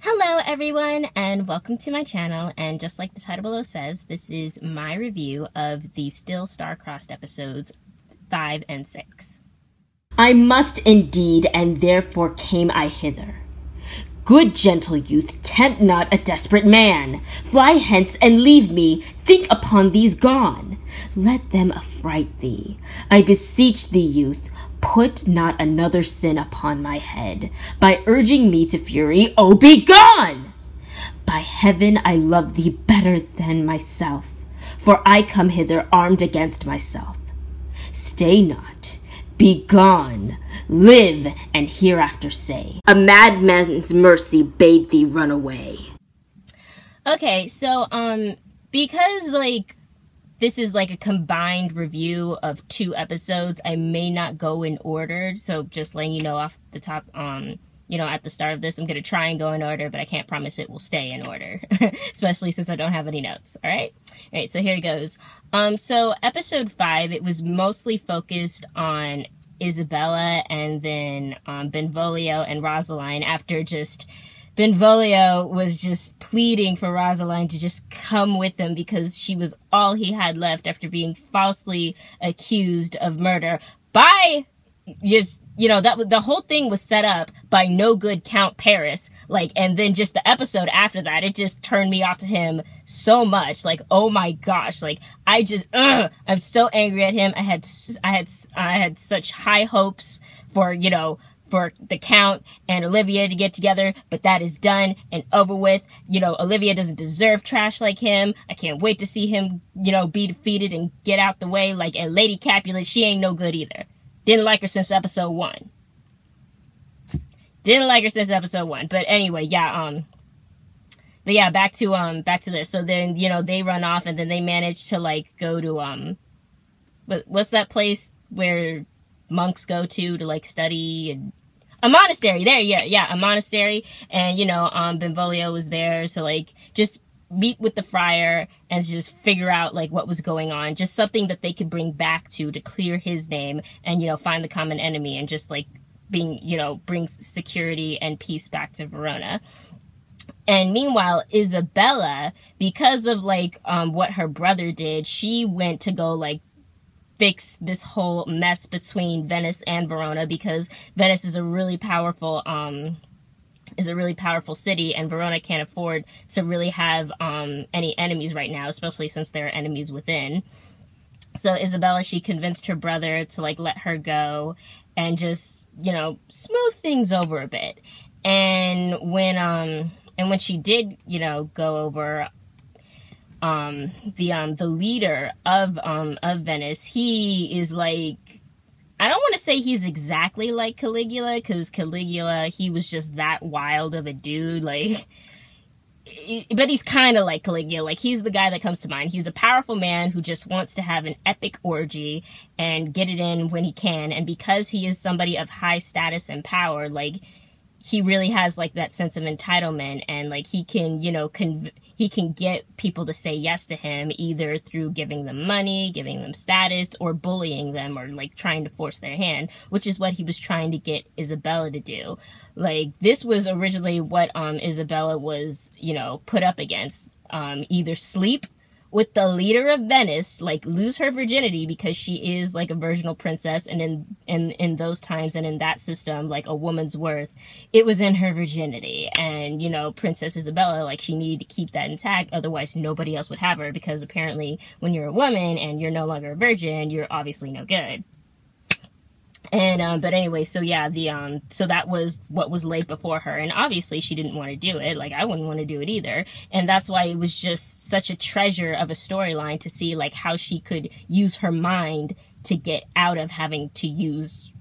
Hello everyone and welcome to my channel, and just like the title below says, this is my review of the Still Star-Crossed episodes 5 and 6. I must indeed, and therefore came I hither. Good gentle youth, tempt not a desperate man. Fly hence and leave me, think upon these gone. Let them affright thee. I beseech thee, youth, put not another sin upon my head, by urging me to fury. Oh, be gone! By heaven, I love thee better than myself, for I come hither armed against myself. Stay not, be gone, live, and hereafter say, a madman's mercy bade thee run away. Okay, so, because, this is a combined review of 2 episodes, I may not go in order, so just letting you know off the top, at the start of this, I'm going to try and go in order, but I can't promise it will stay in order, especially since I don't have any notes, alright? Alright, so here it goes. So episode 5, it was mostly focused on Isabella and then Benvolio and Rosaline, after just Benvolio was just pleading for Rosaline to just come with him because she was all he had left after being falsely accused of murder by just, the whole thing was set up by no good Count Paris, and then just the episode after that, it just turned me off to him so much, oh my gosh, I'm so angry at him. I had such high hopes for, for the Count and Olivia to get together, but that is done and over with. Olivia doesn't deserve trash like him. I can't wait to see him, be defeated and get out the way. And Lady Capulet, she ain't no good either. Didn't like her since episode 1. But anyway, yeah, back to this. So then, they run off and then they manage to, go to, what's that place where monks go to study? And a monastery. There, yeah, a monastery. And, Benvolio was there to, just meet with the friar and just figure out what was going on, just something that they could bring back to clear his name and find the common enemy and just bring security and peace back to Verona. And meanwhile, Isabella, because of what her brother did, she went to go fix this whole mess between Venice and Verona, because Venice is a really powerful city, and Verona can't afford to really have any enemies right now, especially since there are enemies within. So Isabella, she convinced her brother to let her go and just, smooth things over a bit. And when she did, go over, the leader of Venice, he is I don't want to say he's exactly like Caligula, because Caligula, he was just that wild of a dude, but he's kind of like Caligula. He's the guy that comes to mind. He's a powerful man who just wants to have an epic orgy and get it in when he can, and because he is somebody of high status and power, he really has that sense of entitlement, and he can, he can get people to say yes to him either through giving them money, giving them status, or bullying them, or trying to force their hand, which is what he was trying to get Isabella to do. This was originally what Isabella was, put up against. Either sleep with the leader of Venice, lose her virginity because she is a virginal princess, and in those times and in that system, a woman's worth, it was in her virginity. And, Princess Isabella, she needed to keep that intact, otherwise nobody else would have her, because apparently when you're a woman and you're no longer a virgin, you're obviously no good. And, but anyway, so yeah, so that was what was laid before her, and obviously she didn't want to do it, I wouldn't want to do it either, and that's why it was just such a treasure of a storyline to see, how she could use her mind to get out of having to use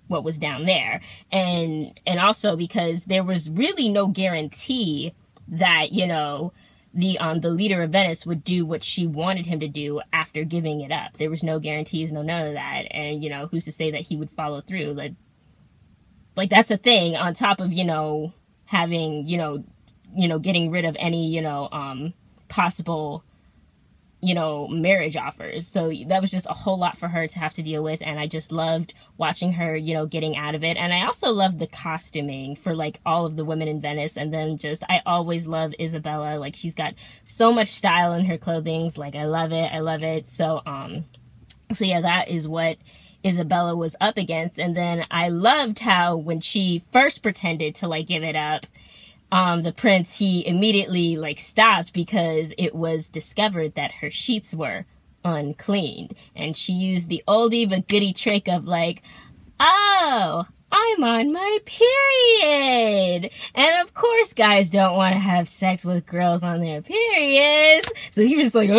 what was down there, and also because there was really no guarantee that, the leader of Venice would do what she wanted him to do after giving it up. There was no guarantees, none of that. And, who's to say that he would follow through? That's a thing, on top of, having, getting rid of any, possible, marriage offers. So that was just a whole lot for her to have to deal with. And I just loved watching her, getting out of it. And I also loved the costuming for like all of the women in Venice. And then I always love Isabella. Like, she's got so much style in her clothing. Like, I love it. I love it. So yeah, that is what Isabella was up against. And then I loved how when she first pretended to like give it up, the prince, he immediately like stopped because it was discovered that her sheets were uncleaned. And she used the oldie but goodie trick of like, oh, I'm on my period. And of course guys don't want to have sex with girls on their periods. So he was like,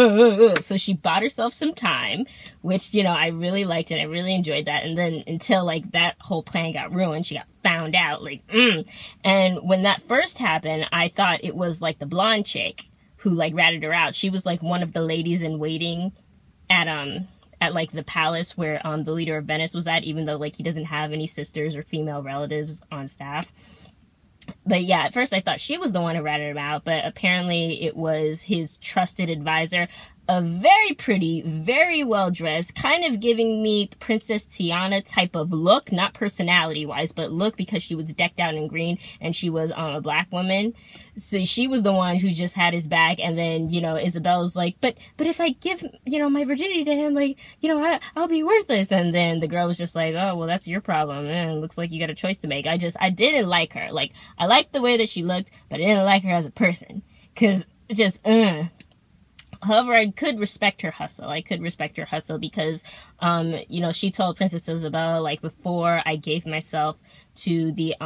So she bought herself some time, which, I really liked it. I really enjoyed that. And then until like that whole plan got ruined, she got found out like, And when that first happened, I thought it was like the blonde chick who like ratted her out. She was like one of the ladies in waiting at like the palace where the leader of Venice was at, even though like he doesn't have any sisters or female relatives on staff. But yeah, at first I thought she was the one who ratted him out, but apparently it was his trusted advisor, a very pretty, very well-dressed, kind of giving me Princess Tiana type of look, not personality-wise, but look, because she was decked out in green and she was a black woman. So she was the one who just had his back, and then, Isabella's like, but if I give, my virginity to him, like, I'll be worthless. And then the girl was just like, oh, well, that's your problem. And looks like you got a choice to make. I didn't like her. Like, I liked the way that she looked, but I didn't like her as a person. 'Cause However, I could respect her hustle. Because, she told Princess Isabella, like, before I gave myself to the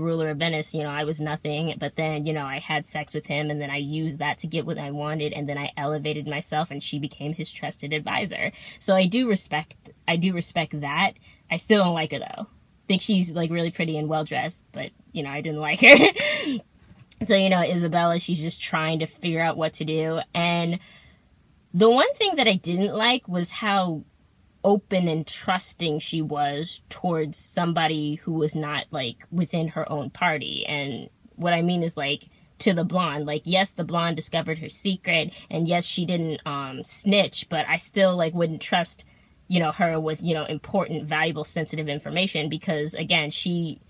ruler of Venice, I was nothing. But then, I had sex with him, and then I used that to get what I wanted, and then I elevated myself, and she became his trusted advisor. So I do respect that. I still don't like her, though. I think she's, like, really pretty and well-dressed, but, I didn't like her. So, Isabella, she's just trying to figure out what to do. And the one thing that I didn't like was how open and trusting she was towards somebody who was not, like, within her own party. And what I mean is, like, to the blonde. Like, yes, the blonde discovered her secret, and yes, she didn't snitch, but I still, like, wouldn't trust, her with, important, valuable, sensitive information because, again, she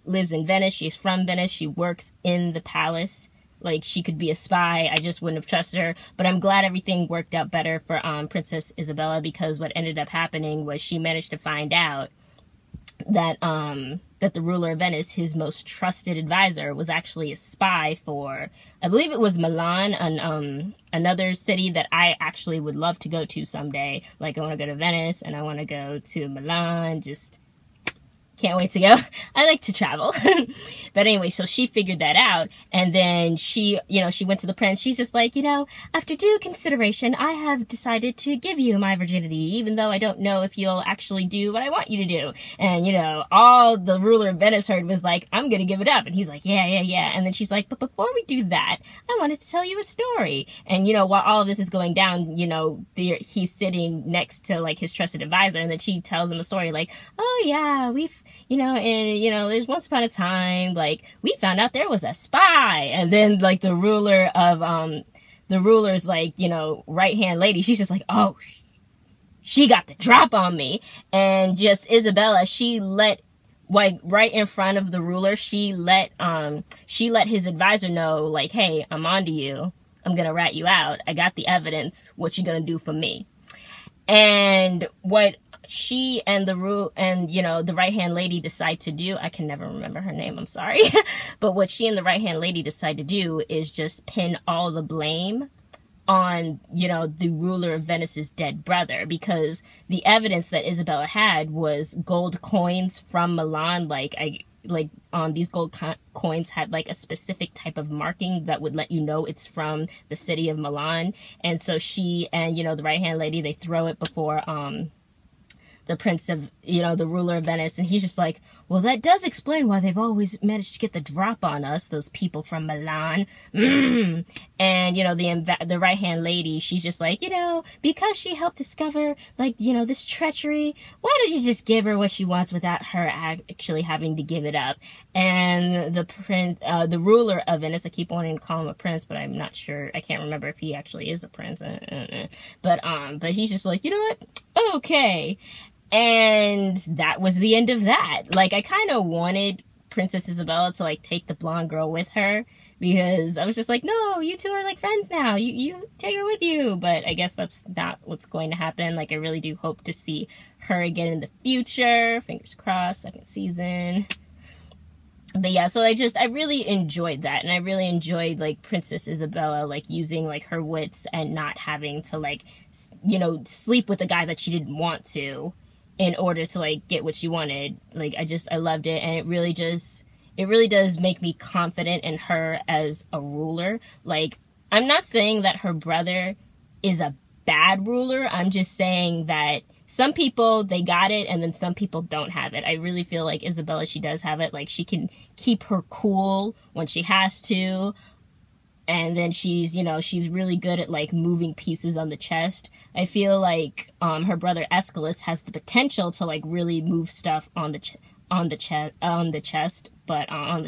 lives in Venice. She's from Venice. She works in the palace. Like, she could be a spy. I just wouldn't have trusted her. But I'm glad everything worked out better for Princess Isabella, because what ended up happening was she managed to find out that that the ruler of Venice, his most trusted advisor, was actually a spy for, I believe it was Milan, another city that I actually would love to go to someday. Like, I want to go to Venice and I want to go to Milan. Just can't wait to go. I like to travel. But anyway, so she figured that out. And then she went to the prince. She's just like, after due consideration, I have decided to give you my virginity, even though I don't know if you'll actually do what I want you to do. And, all the ruler of Venice heard was like, I'm going to give it up. And he's like, yeah. And then she's like, but before we do that, I wanted to tell you a story. And, while all of this is going down, he's sitting next to, like, his trusted advisor. And then she tells him a story like, oh, yeah, there's once upon a time, like, we found out there was a spy. And then, like, the ruler's, like, right-hand lady, she's just like, oh, she got the drop on me. And just Isabella, she let, like, right in front of the ruler, she let his advisor know, like, hey, I'm onto you. I'm gonna rat you out. I got the evidence. What you gonna do for me? And what she and the right-hand lady decide to do, I can never remember her name, I'm sorry. But what she and the right-hand lady decide to do is just pin all the blame on, the ruler of Venice's dead brother, because the evidence that Isabella had was gold coins from Milan. These gold coins had, like, a specific type of marking that would let you know it's from the city of Milan. And so she and, the right-hand lady, they throw it before, the prince of, the ruler of Venice. And he's just like, well, that does explain why they've always managed to get the drop on us, those people from Milan. And, you know, the right-hand lady, she's just like, you know, because she helped discover, like, you know, this treachery, why don't you just give her what she wants without her actually having to give it up? And the ruler of Venice, I keep wanting to call him a prince, but I'm not sure, I can't remember if he actually is a prince. But he's just like, you know what? Okay. And that was the end of that. Like, I kind of wanted Princess Isabella to, like, take the blonde girl with her, because I was just like, no, you two are like friends now. You take her with you. But I guess that's not what's going to happen. Like, I really do hope to see her again in the future. Fingers crossed, second season. But yeah, so I really enjoyed that. And I really enjoyed, like, Princess Isabella, like, using, like, her wits and not having to, like, you know, sleep with a guy that she didn't want to in order to, like, get what she wanted. Like, I loved it. And it really does make me confident in her as a ruler. Like, I'm not saying that her brother is a bad ruler. I'm just saying that some people, they got it, and then some people don't have it. I really feel like Isabella, she does have it. Like, she can keep her cool when she has to. And then she's, you know, she's really good at, like, moving pieces on the chest. I feel like her brother Aeschylus has the potential to, like, really move stuff on the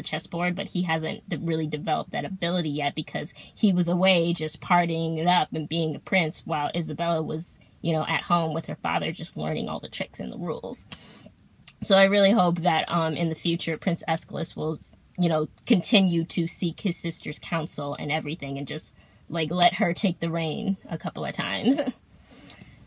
chessboard, but he hasn't really developed that ability yet, because he was away just partying it up and being a prince, while Isabella was, you know, at home with her father, just learning all the tricks and the rules. So I really hope that in the future, Prince Aeschylus will, you know, continue to seek his sister's counsel and everything, and just, like, let her take the reign a couple of times.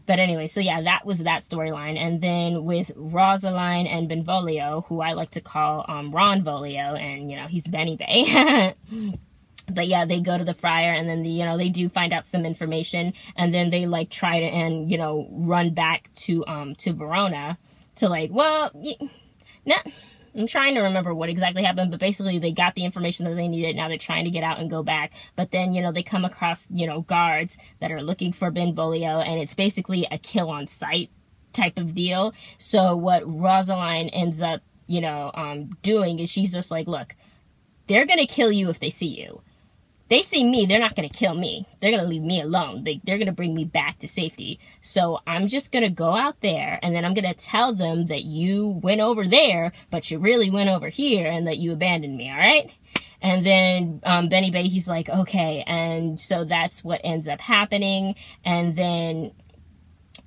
But anyway, so yeah, that was that storyline. And then with Rosaline and Benvolio, who I like to call Ronvolio, and, you know, he's Benny Bay. But yeah, they go to the friar, and then they do find out some information, and then they, like, try to run back to Verona to, like, well, I'm trying to remember what exactly happened, but basically they got the information that they needed. Now they're trying to get out and go back. But then, they come across, guards that are looking for Benvolio, and it's basically a kill on sight type of deal. So what Rosaline ends up, doing is she's just like, look, they're going to kill you if they see you. They see me, they're not going to kill me. They're going to leave me alone. They're going to bring me back to safety. So I'm just going to go out there, and then I'm going to tell them that you went over there, but you really went over here, and that you abandoned me, all right? And then Benny Bay, he's like, okay. And so that's what ends up happening. And then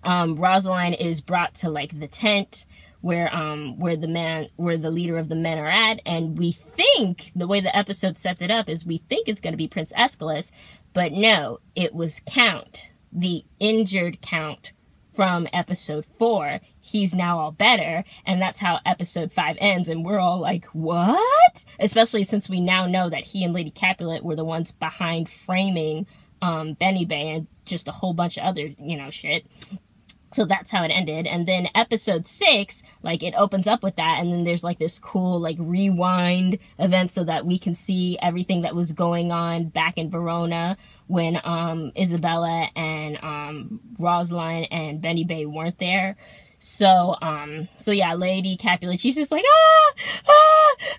Rosaline is brought to, like, the tent where the leader of the men are at, and we think, the way the episode sets it up is we think it's going to be Prince Aeschylus, but no, it was Count, the injured Count from episode 4. He's now all better, and that's how episode 5 ends, and we're all like, what? Especially since we now know that he and Lady Capulet were the ones behind framing Benny Bay and just a whole bunch of other, shit. So that's how it ended. And then episode 6, like, it opens up with that, and then there's, like, this cool, like, rewind event so that we can see everything that was going on back in Verona when Isabella and Rosaline and Benny Bay weren't there. So yeah, Lady Capulet, she's just like, Benvolio,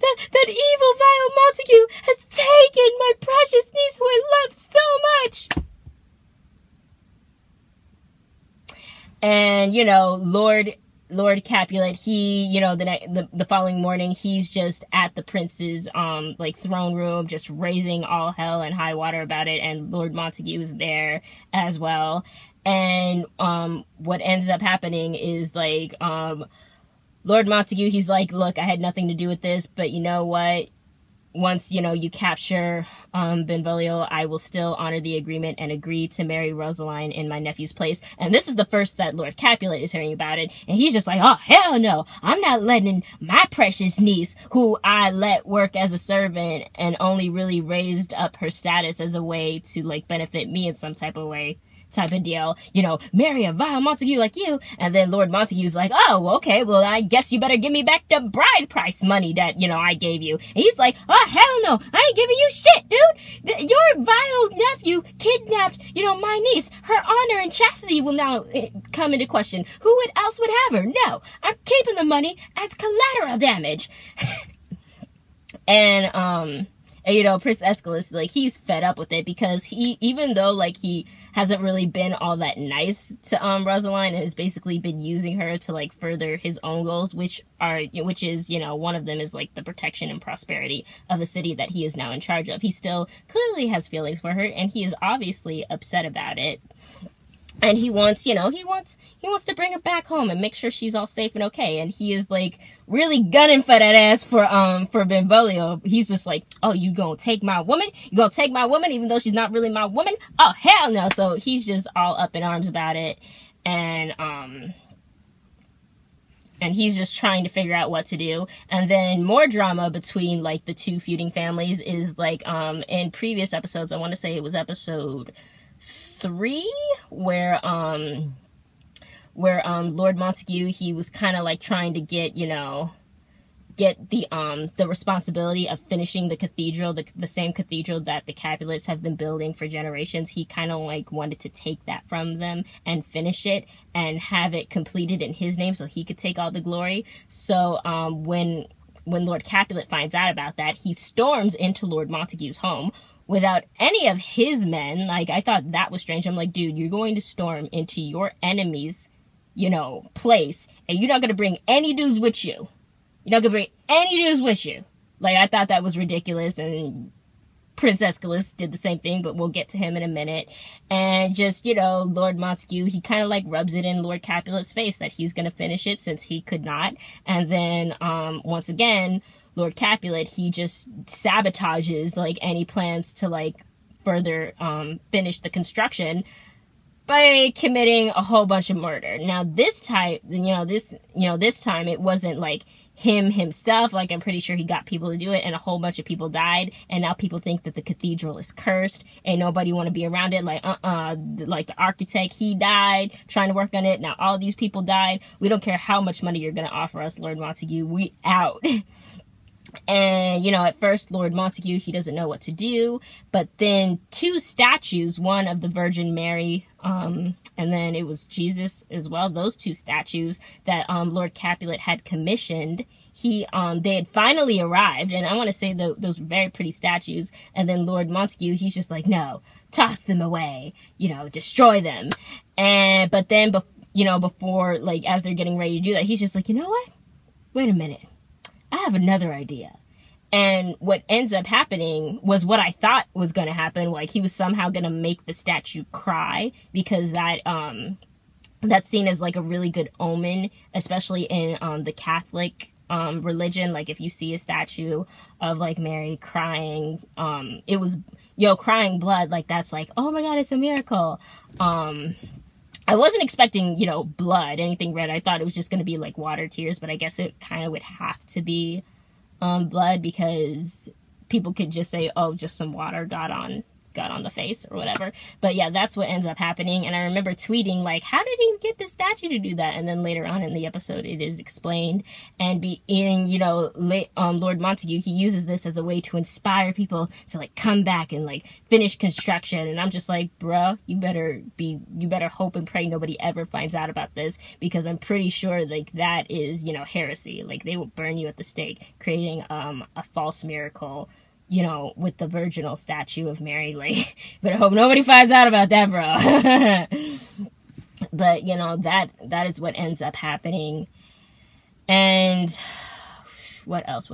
that evil, vile Montague has taken my precious niece who I love so much. And, Lord Capulet, he, the following morning, he's just at the prince's, throne room, just raising all hell and high water about it. And Lord Montague is there as well. And, what ends up happening is, like, Lord Montague, he's like, look, I had nothing to do with this, but you know what? Once, you capture Benvolio, I will still honor the agreement and agree to marry Rosaline in my nephew's place. And this is the first that Lord Capulet is hearing about it. And he's just like, oh, hell no. I'm not letting my precious niece, who I let work as a servant and only really raised up her status as a way to, like, benefit me in some type of way, type of deal, marry a vile Montague like you. And then Lord Montague's like, oh, okay, well, I guess you better give me back the bride price money that, I gave you. And he's like, oh, hell no, I ain't giving you shit, dude. Your vile nephew kidnapped, my niece. Her honor and chastity will now come into question. Who else would have her? No, I'm keeping the money as collateral damage. And, And, you know, Prince Escalus, like, he's fed up with it because he, even though, like, he hasn't really been all that nice to, Rosaline and has basically been using her to, like, further his own goals, which is, you know, one of them is, like, the protection and prosperity of the city that he is now in charge of. He still clearly has feelings for her, and he is obviously upset about it. And he wants, you know, he wants to bring her back home and make sure she's all safe and okay. And he is, like, really gunning for that ass for Benvolio. He's just like, oh, you gonna take my woman? You gonna take my woman even though she's not really my woman? Oh, hell no. So he's just all up in arms about it. And he's just trying to figure out what to do. And then more drama between, like, the two feuding families is, like, in previous episodes, I want to say it was episode 3, where Lord Montague, he was kind of like trying to get the responsibility of finishing the cathedral, the same cathedral that the Capulets have been building for generations. He kind of like wanted to take that from them and finish it and have it completed in his name so he could take all the glory. So when Lord Capulet finds out about that, he storms into Lord Montague's home without any of his men. Like, I thought that was strange. I'm like, dude, you're going to storm into your enemy's, you know, place, and you're not going to bring any dudes with you. You're not going to bring any dudes with you. Like, I thought that was ridiculous, and Prince Escalus did the same thing, but we'll get to him in a minute. And just, you know, Lord Montague, he kind of like rubs it in Lord Capulet's face that he's going to finish it since he could not. And then, once again, Lord Capulet, he just sabotages, like, any plans to, like, further, finish the construction by committing a whole bunch of murder. Now, this time, this time it wasn't, like, him himself. Like, I'm pretty sure he got people to do it, and a whole bunch of people died, and now people think that the cathedral is cursed, and nobody want to be around it. Like, like, the architect, he died trying to work on it. Now, all these people died. We don't care how much money you're going to offer us, Lord Montague. We out. And, you know, at first, Lord Montague, he doesn't know what to do. But then 2 statues, one of the Virgin Mary, and then it was Jesus as well. Those 2 statues that Lord Capulet had commissioned, they had finally arrived. And I want to say those were very pretty statues. And then Lord Montague, he's just like, no, toss them away, you know, destroy them. But then, before, like, as they're getting ready to do that, he's just like, you know what? Wait a minute. I have another idea. And what ends up happening was what I thought was going to happen. Like, he was somehow going to make the statue cry, because that's seen as, like, a really good omen, especially in the Catholic religion. Like, if you see a statue of, like, Mary crying, it was, crying blood, like, that's like, oh my God, it's a miracle. I wasn't expecting, blood, anything red. I thought it was just going to be, like, water tears, but I guess it kind of would have to be blood, because people could just say, oh, just some water got on the face or whatever. But yeah, that's what ends up happening. And I remember tweeting, like, how did he get the statue to do that? And then later on in the episode, it is explained. And Lord Montague, he uses this as a way to inspire people to, like, come back and, like, finish construction. And I'm just like, bro, you better hope and pray nobody ever finds out about this, because I'm pretty sure, like, that is, heresy. Like, they will burn you at the stake, creating a false miracle, with the virginal statue of Mary. Like, but I hope nobody finds out about that, bro. But, that is what ends up happening. And what else?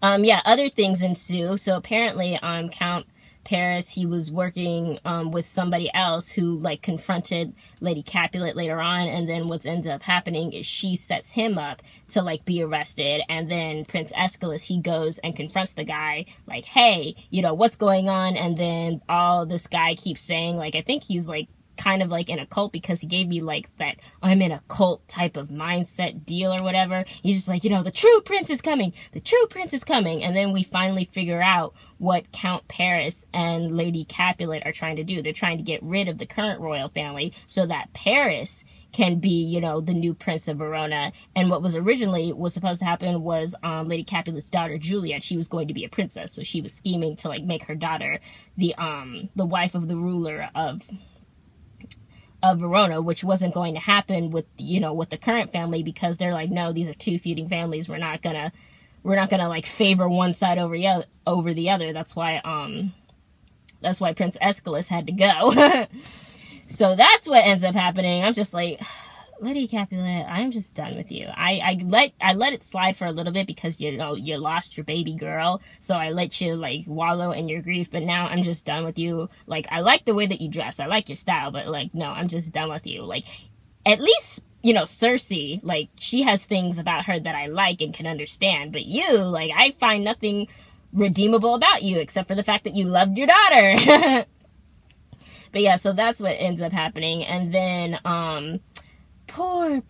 Other things ensue. So apparently, Count Paris, he was working with somebody else who, like, confronted Lady Capulet later on, and then what ends up happening is she sets him up to, like, be arrested. And then Prince Escalus, he goes and confronts the guy, like, hey, what's going on? And then this guy keeps saying, like, I think he's, like, kind of like in a cult, because he gave me, like, that I'm in a cult type of mindset deal or whatever. He's just like, the true prince is coming. The true prince is coming. And then we finally figure out what Count Paris and Lady Capulet are trying to do. They're trying to get rid of the current royal family so that Paris can be, the new Prince of Verona. And what was supposed to happen was Lady Capulet's daughter, Juliet, she was going to be a princess. So she was scheming to, like, make her daughter the wife of the ruler of Verona, which wasn't going to happen with the current family, because they're like, no, these are 2 feuding families. We're not gonna like favor one side over the other. That's why Prince Aeschylus had to go. So that's what ends up happening. I'm just like, Lady Capulet, I'm just done with you. I let it slide for a little bit because, you know, you lost your baby girl. So I let you, like, wallow in your grief. But now I'm just done with you. Like, I like the way that you dress. I like your style. But, like, no, I'm just done with you. Like, at least, you know, Cersei, like, she has things about her that I like and can understand. But you, like, I find nothing redeemable about you except for the fact that you loved your daughter. But yeah, so that's what ends up happening. And then, poor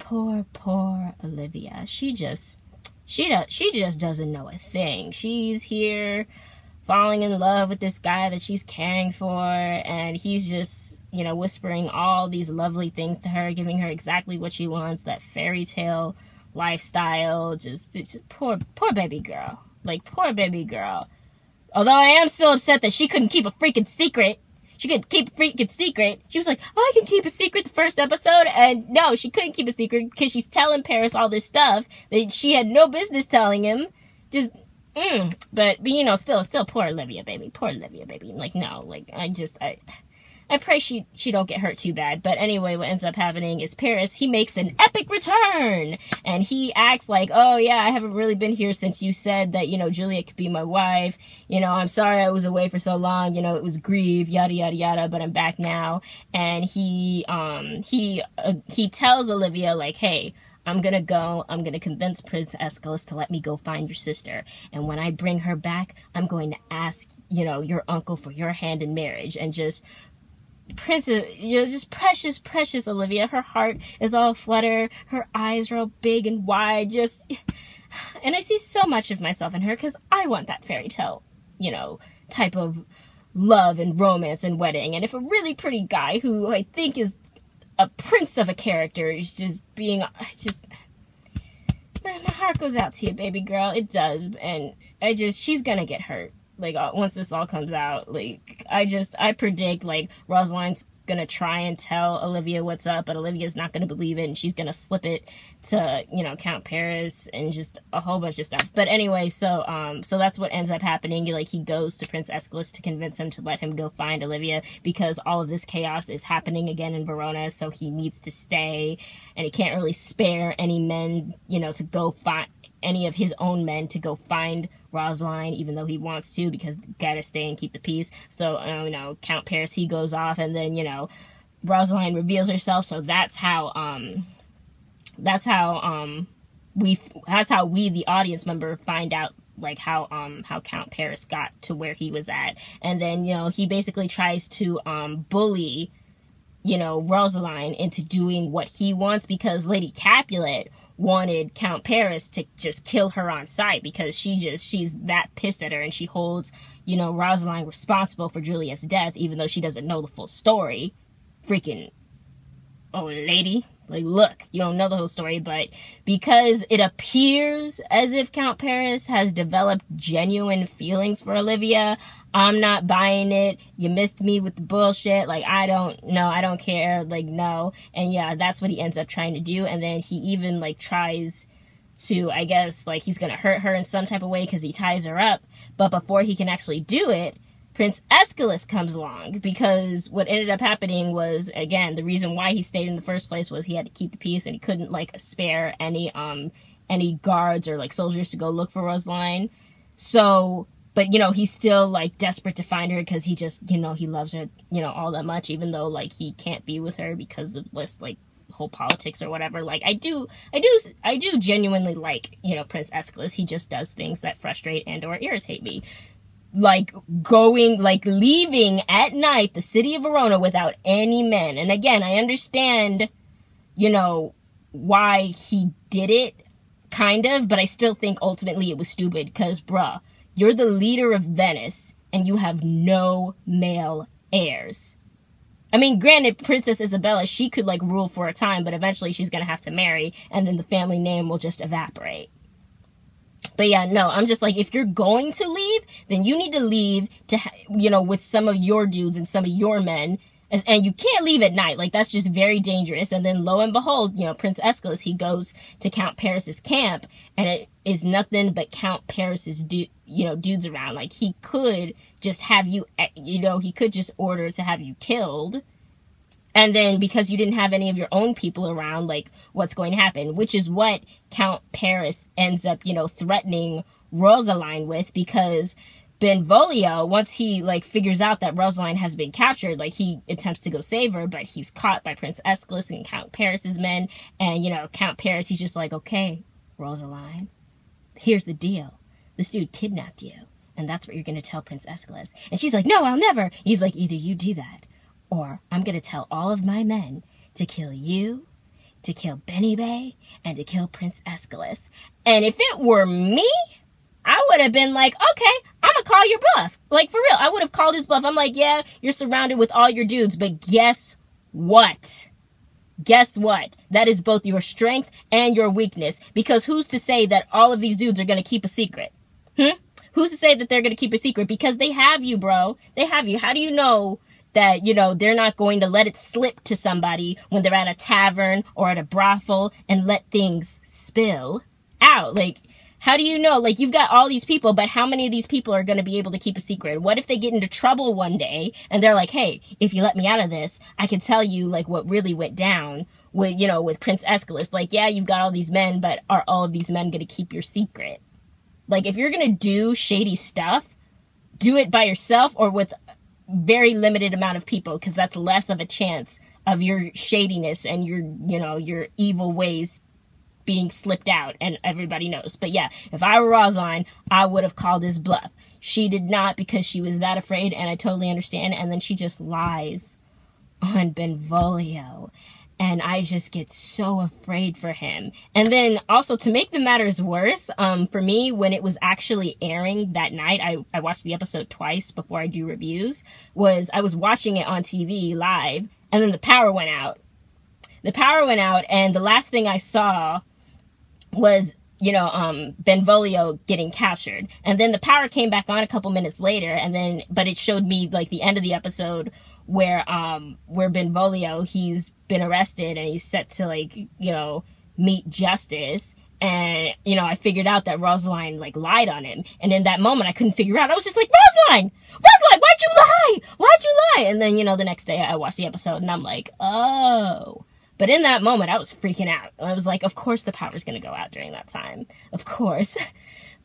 Olivia. She just doesn't know a thing. She's here falling in love with this guy that she's caring for, and he's just, you know, whispering all these lovely things to her, giving her exactly what she wants, that fairy tale lifestyle. Just poor baby girl. Like, poor baby girl. Although I am still upset that she couldn't keep a freaking secret. She could keep a freaking secret. She was like, oh, I can keep a secret the first episode. And no, she couldn't keep a secret because she's telling Paris all this stuff that she had no business telling him. Just, but you know, still poor Olivia, baby. Poor Olivia, baby. Like, no, like, I pray she don't get hurt too bad. But anyway, what ends up happening is Paris, he makes an epic return. And he acts like, oh yeah, I haven't really been here since you said that, you know, Juliet could be my wife. You know, I'm sorry I was away for so long. You know, it was grief, yada, yada, yada, but I'm back now. And he tells Olivia, like, hey, I'm gonna convince Prince Aeschylus to let me go find your sister. And when I bring her back, I'm going to ask, you know, your uncle for your hand in marriage. And just, Princess, you're just precious Olivia. Her heart is all flutter. Her eyes are all big and wide. And I see so much of myself in her because I want that fairy tale, you know, type of love and romance and wedding. And if a really pretty guy who I think is a prince of a character is just being, my heart goes out to you, baby girl. It does. And she's gonna get hurt. Like, once this all comes out, like, I predict, like, Rosaline's gonna try and tell Olivia what's up, but Olivia's not gonna believe it, and she's gonna slip it to, you know, Count Paris, and just a whole bunch of stuff. But anyway, so that's what ends up happening. Like, he goes to Prince Aeschylus to convince him to let him go find Olivia, because all of this chaos is happening again in Verona, so he needs to stay, and he can't really spare any men, you know, to go find, any of his own men to go find Rosaline, even though he wants to, because gotta stay and keep the peace. So, you know, Count Paris, he goes off, and then, you know, Rosaline reveals herself. So that's how we, the audience member, find out, like, how Count Paris got to where he was at. And then, you know, he basically tries to bully, you know, Rosaline into doing what he wants, because Lady Capulet wanted Count Paris to just kill her on sight, because she's that pissed at her, and she holds, you know, Rosaline responsible for Juliet's death, even though she doesn't know the full story. Freaking old lady. Like, look, you don't know the whole story, but because it appears as if Count Paris has developed genuine feelings for Olivia, I'm not buying it. You missed me with the bullshit. Like, I don't care. Like, no. And yeah, that's what he ends up trying to do. And then he even, like, tries to, I guess, like, he's gonna hurt her in some type of way because he ties her up. But before he can actually do it, Prince Aeschylus comes along, because what ended up happening was, again, the reason why he stayed in the first place was he had to keep the peace, and he couldn't, like, spare any guards or, like, soldiers to go look for Rosaline. So, but, you know, he's still, like, desperate to find her, because he just, you know, he loves her, you know, all that much, even though, like, he can't be with her because of this, like, whole politics or whatever. Like, I do genuinely like, you know, Prince Aeschylus. He just does things that frustrate and or irritate me. Like, leaving at night the city of Verona without any men. And again, I understand, you know, why he did it, kind of, but I still think ultimately it was stupid, because, bruh, you're the leader of Venice, and you have no male heirs. I mean, granted, Princess Isabella, she could, like, rule for a time, but eventually she's gonna have to marry, and then the family name will just evaporate. But yeah, no, I'm just like, if you're going to leave, then you need to leave to, you know, with some of your dudes and some of your men, And you can't leave at night. Like, that's just very dangerous. And then lo and behold, Prince Escalus, he goes to Count Paris's camp, and it is nothing but Count Paris's dudes around. Like, he could just have you, he could just order to have you killed. And then because you didn't have any of your own people around, like, what's going to happen? Which is what Count Paris ends up, threatening Rosaline with, because Benvolio, once he, figures out that Rosaline has been captured, he attempts to go save her, but he's caught by Prince Escalus and Count Paris's men. And, Count Paris, he's just like, okay, Rosaline, here's the deal. This dude kidnapped you, and that's what you're going to tell Prince Escalus. And she's like, no, I'll never. He's like, either you do that, or I'm going to tell all of my men to kill you, to kill Benny Bay, and to kill Prince Escalus. And if it were me, I would have been like, okay, I'm going to call your bluff. Like, for real, I would have called his bluff. I'm like, yeah, you're surrounded with all your dudes, but guess what? Guess what? That is both your strength and your weakness. Because who's to say that all of these dudes are going to keep a secret? Who's to say that they're going to keep a secret? Because they have you, bro. They have you. How do you know that, they're not going to let it slip to somebody when they're at a tavern or at a brothel and let things spill out? Like, how do you know? Like, you've got all these people, but how many of these people are going to be able to keep a secret? What if they get into trouble one day and they're like, hey, if you let me out of this, I can tell you, what really went down with, with Prince Escalus. Like, yeah, you've got all these men, but are all of these men going to keep your secret? Like, if you're going to do shady stuff, do it by yourself or with very limited amount of people, because that's less of a chance of your shadiness and your evil ways being slipped out and everybody knows. But yeah, if I were Rosaline, I would have called his bluff. She did not, because she was that afraid, and I totally understand. And then she just lies on Benvolio, and I just get so afraid for him. And then also, to make the matters worse, for me, when it was actually airing that night, I watched the episode twice before I do reviews, I was watching it on TV live, and then the power went out. The power went out, and the last thing I saw was, Benvolio getting captured. And then the power came back on a couple minutes later, but it showed me, the end of the episode where Benvolio, he's been arrested and he's set to, meet justice. And, I figured out that Rosaline, lied on him. And in that moment, I couldn't figure out. I was just like, Rosaline, why'd you lie? Why'd you lie? And then, the next day I watched the episode and I'm like, oh. But in that moment, I was freaking out. I was like, of course the power's going to go out during that time. Of course.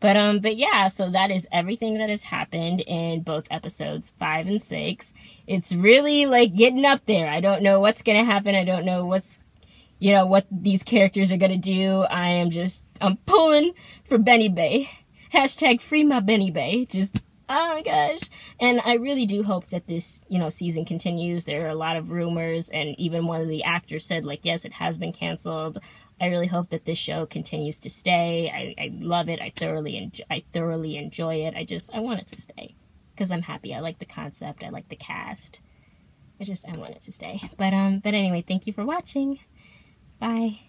But yeah, so that is everything that has happened in both episodes 5 and 6. It's really, getting up there. I don't know what's going to happen. I don't know what these characters are going to do. I'm pulling for Benny Bay. Hashtag free my Benny Bay. Oh my gosh. And I really do hope that this, season continues. There are a lot of rumors, and even one of the actors said, yes, it has been canceled. I really hope that this show continues to stay. I love it. I thoroughly enjoy it. I want it to stay because I'm happy. I like the concept. I like the cast. I want it to stay. But anyway, thank you for watching. Bye.